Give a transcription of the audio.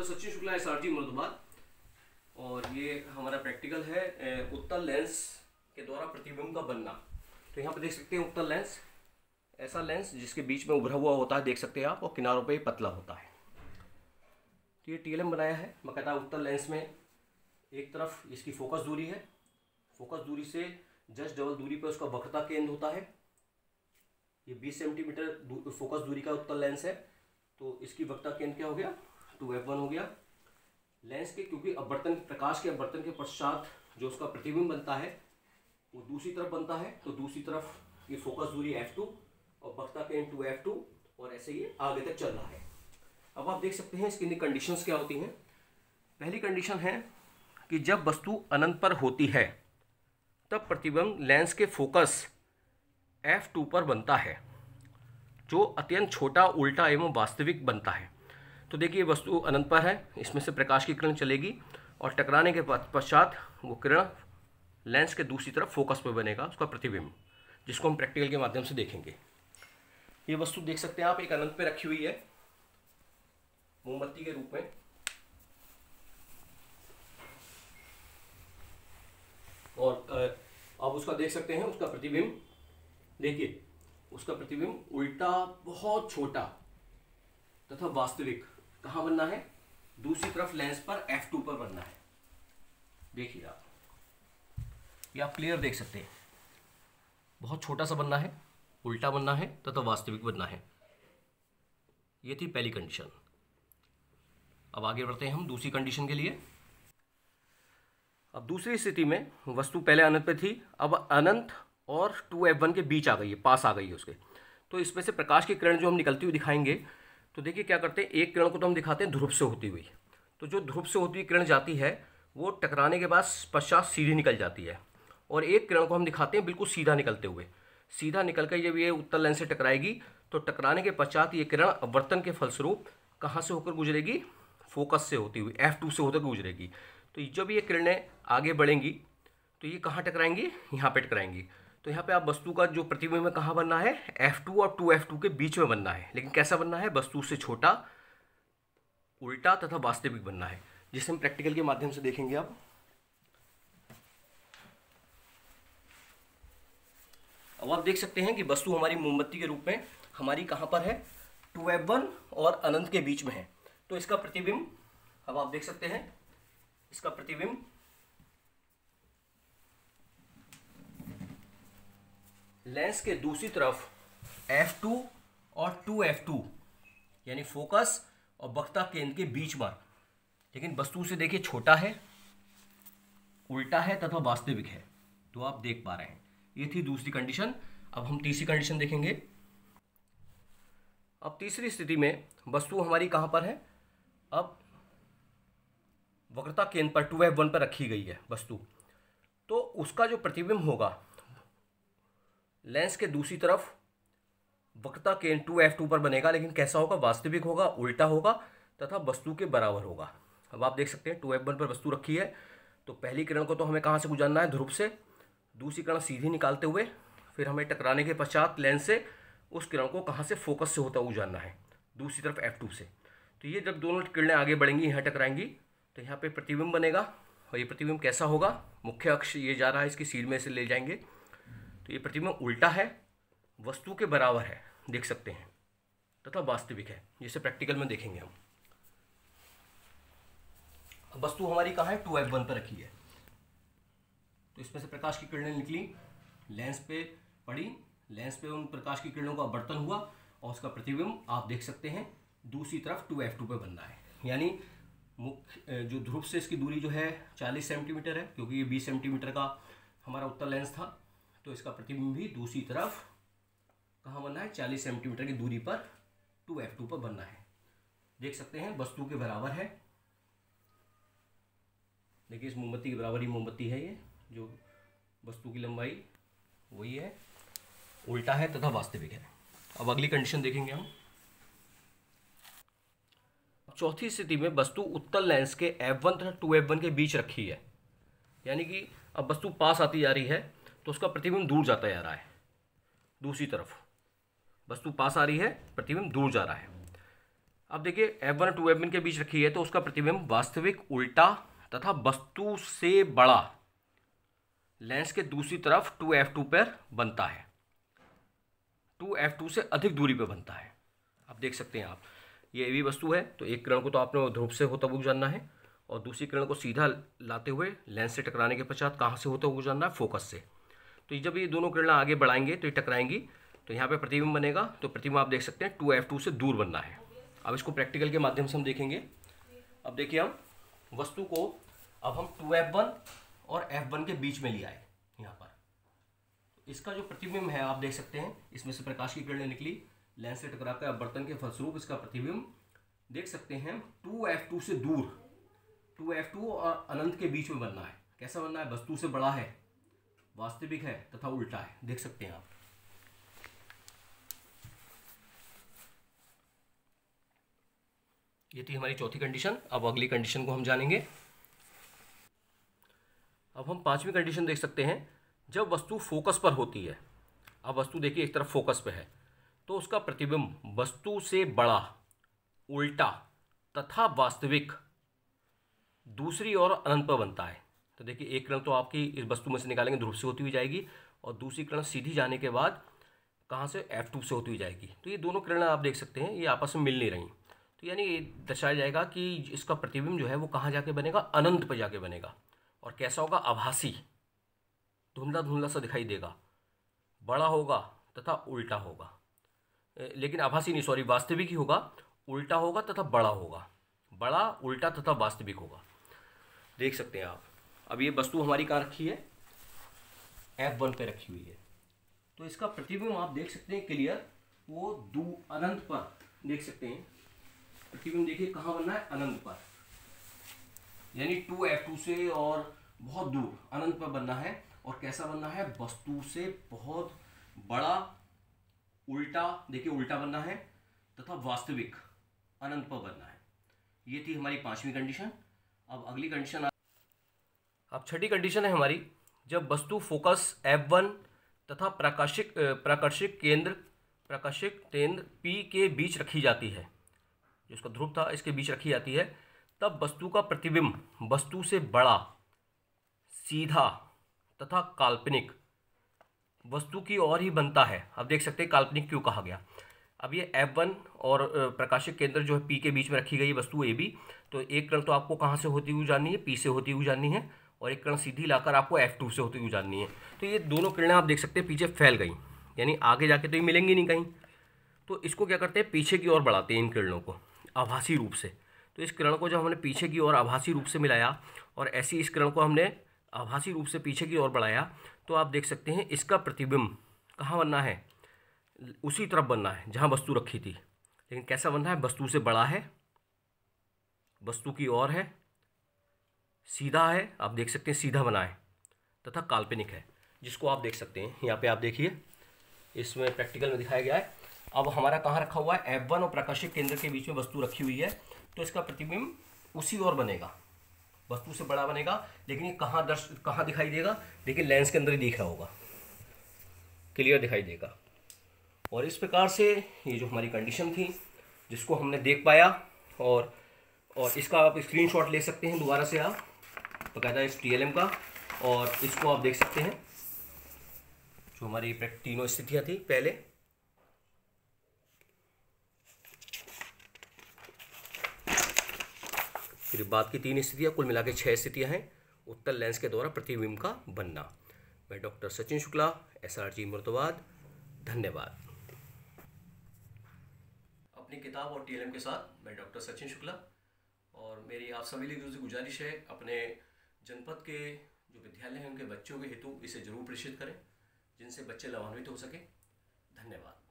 Doctor Sachin Shukla SRG Moradabad. और ये हमारा प्रैक्टिकल है उत्तल लेंस के द्वारा प्रतिबिंब का बनना। तो यहाँ पे देख सकते हैं उत्तल लेंस, ऐसा लेंस जिसके बीच में उभरा हुआ होता है, देख सकते हैं आप, और किनारों पे पतला होता है। तो ये TLM बनाया है बाकायदा। उत्तल लेंस में एक तरफ इसकी फोकस दूरी है, फोकस दूरी से जस्ट डबल दूरी पर उसका वक्रता केंद्र होता है। ये 20 सेंटीमीटर फोकस दूरी का उत्तल लेंस है, तो इसकी वक्रता केंद्र क्या हो गया, 2f1 हो गया। लेंस के क्योंकि अपवर्तन, प्रकाश के अपवर्तन के पश्चात जो उसका प्रतिबिंब बनता है वो दूसरी तरफ बनता है, तो दूसरी तरफ ये फोकस दूरी f2 और वक्रता केंद्र 2f2 और ऐसे ये आगे तक चल रहा है। अब आप देख सकते हैं इसकी कंडीशंस क्या होती हैं। पहली कंडीशन है कि जब वस्तु अनंत पर होती है तब प्रतिबिंब लेंस के फोकस f2 पर बनता है, जो अत्यंत छोटा, उल्टा एवं वास्तविक बनता है। तो देखिए वस्तु अनंत पर है, इसमें से प्रकाश की किरण चलेगी और टकराने के पश्चात वो किरण लेंस के दूसरी तरफ फोकस पर बनेगा उसका प्रतिबिंब, जिसको हम प्रैक्टिकल के माध्यम से देखेंगे। ये वस्तु देख सकते हैं आप, एक अनंत पे रखी हुई है मोमबत्ती के रूप में, और आप उसका देख सकते हैं उसका प्रतिबिंब। देखिए उसका प्रतिबिंब उल्टा, बहुत छोटा तथा वास्तविक कहाँ बनना है, दूसरी तरफ लेंस पर f2 पर बनना है। देखिए आप, ये आप क्लियर देख सकते हैं, बहुत छोटा सा बनना है, उल्टा बनना है तथा वास्तविक बनना है। ये थी पहली कंडीशन। अब आगे बढ़ते हैं हम दूसरी कंडीशन के लिए। अब दूसरी स्थिति में वस्तु पहले अनंत पे थी, अब अनंत और 2f1 के बीच आ गई है, पास आ गई है उसके। तो इसमें से प्रकाश की किरण जो हम निकलती हुई दिखाएंगे, तो देखिए क्या करते हैं, एक किरण को तो हम दिखाते हैं ध्रुव से होती हुई। तो जो ध्रुव से होती हुई किरण जाती है वो टकराने के बाद पश्चात सीधी निकल जाती है, और एक किरण को हम दिखाते हैं बिल्कुल सीधा निकलते हुए। सीधा निकल कर जब ये उत्तल लेंस से टकराएगी तो टकराने के पश्चात ये किरण अपवर्तन के फलस्वरूप कहाँ से होकर गुजरेगी, फोकस से होती हुई f2 से होकर गुजरेगी। तो जब ये किरणें आगे बढ़ेंगी तो ये कहाँ टकराएंगी, यहाँ पे टकराएंगी। तो यहाँ पे आप वस्तु का जो प्रतिबिंब में कहाँ बनना है, f2 और 2f2 के बीच में बनना है। लेकिन कैसा बनना है, वस्तु से छोटा, उल्टा तथा वास्तविक बनना है, जिसे हम प्रैक्टिकल के माध्यम से देखेंगे। अब आप देख सकते हैं कि वस्तु हमारी मोमबत्ती के रूप में हमारी कहाँ पर है, 2f1 और अनंत के बीच में है। तो इसका प्रतिबिंब अब आप देख सकते हैं, इसका प्रतिबिंब लेंस के दूसरी तरफ f2 और 2f2 यानी फोकस और वक्रता केंद्र के बीच में, लेकिन वस्तु से देखिए छोटा है, उल्टा है तथा वास्तविक है। तो आप देख पा रहे हैं, ये थी दूसरी कंडीशन। अब हम तीसरी कंडीशन देखेंगे। अब तीसरी स्थिति में वस्तु हमारी कहाँ पर है, अब वक्रता केंद्र पर 2f1 पर रखी गई है वस्तु। तो उसका जो प्रतिबिंब होगा लेंस के दूसरी तरफ वक्रता केंद्र 2f2 पर बनेगा, लेकिन कैसा होगा, वास्तविक होगा, उल्टा होगा तथा वस्तु के बराबर होगा। अब आप देख सकते हैं 2f1 पर वस्तु रखी है, तो पहली किरण को तो हमें कहाँ से गुजारना है, ध्रुव से। दूसरी किरण सीधी निकालते हुए फिर हमें टकराने के पश्चात लेंस से उस किरण को कहाँ से, फोकस से होता गुजारना है, दूसरी तरफ f2 से। तो ये जब दोनों किरणें आगे बढ़ेंगी, यहाँ टकराएंगी, तो यहाँ पे प्रतिबिंब बनेगा। और ये प्रतिबिंब कैसा होगा, मुख्य अक्ष ये जा रहा है, इसकी सीध में से ले जाएंगे, तो ये प्रतिबिंब उल्टा है, वस्तु के बराबर है, देख सकते हैं, तथा वास्तविक है, जिसे प्रैक्टिकल में देखेंगे हम। अब वस्तु हमारी कहाँ है, 2f1 पर रखी है। तो इसमें से प्रकाश की किरणें निकली, लेंस पे पड़ी, लेंस पे उन प्रकाश की किरणों का अपवर्तन हुआ और उसका प्रतिबिंब आप देख सकते हैं दूसरी तरफ 2f2 पे बनना है। यानी मुख्य जो ध्रुव से इसकी दूरी जो है 40 सेंटीमीटर है, क्योंकि ये 20 सेंटीमीटर का हमारा उत्तल लेंस था। तो इसका प्रतिबिंब भी दूसरी तरफ कहाँ बनना है, 40 सेंटीमीटर की दूरी पर 2f2 पर बनना है। देख सकते हैं वस्तु के बराबर है। देखिए इस मोमबत्ती के बराबर ही मोमबत्ती है, ये जो वस्तु की लंबाई वही है, उल्टा है तथा वास्तविक है। अब अगली कंडीशन देखेंगे हम। चौथी स्थिति में वस्तु उत्तल लेंस के f1 तथा 2f1 के बीच रखी है, यानी कि अब वस्तु पास आती जा रही है तो उसका प्रतिबिंब दूर जाता जा रहा है, दूसरी तरफ वस्तु पास आ रही है, प्रतिबिंब दूर जा रहा है। अब देखिए F1 और 2F1 के बीच रखी है तो उसका प्रतिबिंब वास्तविक, उल्टा तथा वस्तु से बड़ा लेंस के दूसरी तरफ 2F2 पर बनता है, 2F2 से अधिक दूरी पर बनता है। अब देख सकते हैं आप, ये AB वस्तु है तो एक किरण को तो आपने ध्रुव से होता हुआ गुजरना है और दूसरी किरण को सीधा लाते हुए लेंस से टकराने के पश्चात कहाँ से होता हुआ गुजरना है, फोकस से। तो जब ये दोनों किरणें आगे बढ़ाएंगे तो ये टकराएंगी तो यहाँ पे प्रतिबिंब बनेगा। तो प्रतिबिंब आप देख सकते हैं 2F2 से दूर बनना है। अब इसको प्रैक्टिकल के माध्यम से हम देखेंगे। अब देखिए हम वस्तु को अब हम 2F1 और F1 के बीच में ले आए यहाँ पर। इसका जो प्रतिबिंब है आप देख सकते हैं, इसमें से प्रकाश की किरणें निकली, लेंस से टकराकर अपवर्तन के फलस्वरूप इसका प्रतिबिंब देख सकते हैं 2F2 से दूर, 2F2 और अनंत के बीच में बनना है। कैसा बनना है? वस्तु से बड़ा है, वास्तविक है तथा उल्टा है। देख सकते हैं आप। ये थी हमारी चौथी कंडीशन। अब अगली कंडीशन को हम जानेंगे। अब हम पांचवी कंडीशन देख सकते हैं। जब वस्तु फोकस पर होती है, अब वस्तु देखिए एक तरफ फोकस पे है, तो उसका प्रतिबिंब वस्तु से बड़ा, उल्टा तथा वास्तविक दूसरी ओर अनंत पर बनता है। तो देखिए एक किरण तो आपकी इस वस्तु में से निकालेंगे, ध्रुव से होती हुई जाएगी और दूसरी किरण सीधी जाने के बाद कहाँ से? F2 से होती हुई जाएगी। तो ये दोनों किरणें आप देख सकते हैं ये आपस में मिल नहीं रही। तो यानी ये दर्शाया जाएगा कि इसका प्रतिबिंब जो है वो कहाँ जाके बनेगा? अनंत पर जाके बनेगा। और कैसा होगा? आभासी, धुंधला धुंधला सा दिखाई देगा, बड़ा होगा तथा उल्टा होगा। लेकिन आभासी नहीं, सॉरी, वास्तविक ही होगा, उल्टा होगा तथा बड़ा होगा, बड़ा, उल्टा तथा वास्तविक होगा। देख सकते हैं आप। अब ये वस्तु हमारी कहाँ रखी है? F1 पे रखी हुई है। तो इसका प्रतिबिंब आप देख सकते हैं क्लियर, वो अनंत पर देख सकते हैं। प्रतिबिंब देखिए कहाँ बनना है? अनंत पर, यानी 2F2 से और बहुत दूर अनंत पर बनना है। और कैसा बनना है? वस्तु से बहुत बड़ा, उल्टा, देखिए उल्टा बनना है तथा वास्तविक अनंत पर बनना है। ये थी हमारी पांचवी कंडीशन। अब अगली कंडीशन, अब छठी कंडीशन है हमारी। जब वस्तु फोकस F1 तथा प्राकर्षिक केंद्र P के बीच रखी जाती है, जो इसका ध्रुव था इसके बीच रखी जाती है, तब वस्तु का प्रतिबिंब वस्तु से बड़ा, सीधा तथा काल्पनिक वस्तु की ओर ही बनता है। अब देख सकते हैं काल्पनिक क्यों कहा गया। अब ये F1 और प्रकाशिक केंद्र जो है P के बीच में रखी गई वस्तु AB, तो एक किरण तो आपको कहाँ से होती हुई जाननी है? P से होती हुई जाननी है, और एक किरण सीधी लाकर आपको F2 से होती हुई जाननी है। तो ये दोनों किरणें आप देख सकते हैं पीछे फैल गई, यानी आगे जाके तो ये मिलेंगी नहीं कहीं। तो इसको क्या करते हैं? पीछे की ओर बढ़ाते हैं इन किरणों को आभासी रूप से। तो इस किरण को जब हमने पीछे की ओर आभासी रूप से मिलाया और ऐसी इस किरण को हमने आभासी रूप से पीछे की ओर बढ़ाया, तो आप देख सकते हैं इसका प्रतिबिंब कहाँ बनना है? उसी तरफ बनना है जहाँ वस्तु रखी थी। लेकिन कैसा बनना है? वस्तु से बड़ा है, वस्तु की ओर है, सीधा है, आप देख सकते हैं सीधा बना है, तथा काल्पनिक है, जिसको आप देख सकते हैं यहाँ पे। आप देखिए इसमें प्रैक्टिकल में दिखाया गया है। अब हमारा कहाँ रखा हुआ है? F1 और प्रकाशिक केंद्र के बीच में वस्तु रखी हुई है, तो इसका प्रतिबिंब उसी ओर बनेगा, वस्तु से बड़ा बनेगा। लेकिन ये कहाँ दिखाई देगा? देखिए लेंस के अंदर ही दिखा होगा, क्लियर दिखाई देगा। और इस प्रकार से ये जो हमारी कंडीशन थी जिसको हमने देख पाया, और इसका आप स्क्रीनशॉट ले सकते हैं दोबारा से आप बकायदा इस TLM का, और इसको आप देख सकते हैं जो हमारी तीनों स्थितियाँ थी पहले। फिर बाद की 3 स्थितियाँ, कुल मिला के 6 स्थितियाँ हैं उत्तल लेंस के द्वारा प्रतिबिंब का बनना। मैं डॉक्टर सचिन शुक्ला, SRG मुर्दाबाद। धन्यवाद। अपनी किताब और TLM के साथ मैं डॉक्टर सचिन शुक्ला, और मेरी आप सभी लोगों से गुजारिश है अपने जनपद के जो विद्यालय हैं उनके बच्चों के हेतु इसे जरूर प्रेषित करें, जिनसे बच्चे लाभान्वित हो सके। धन्यवाद।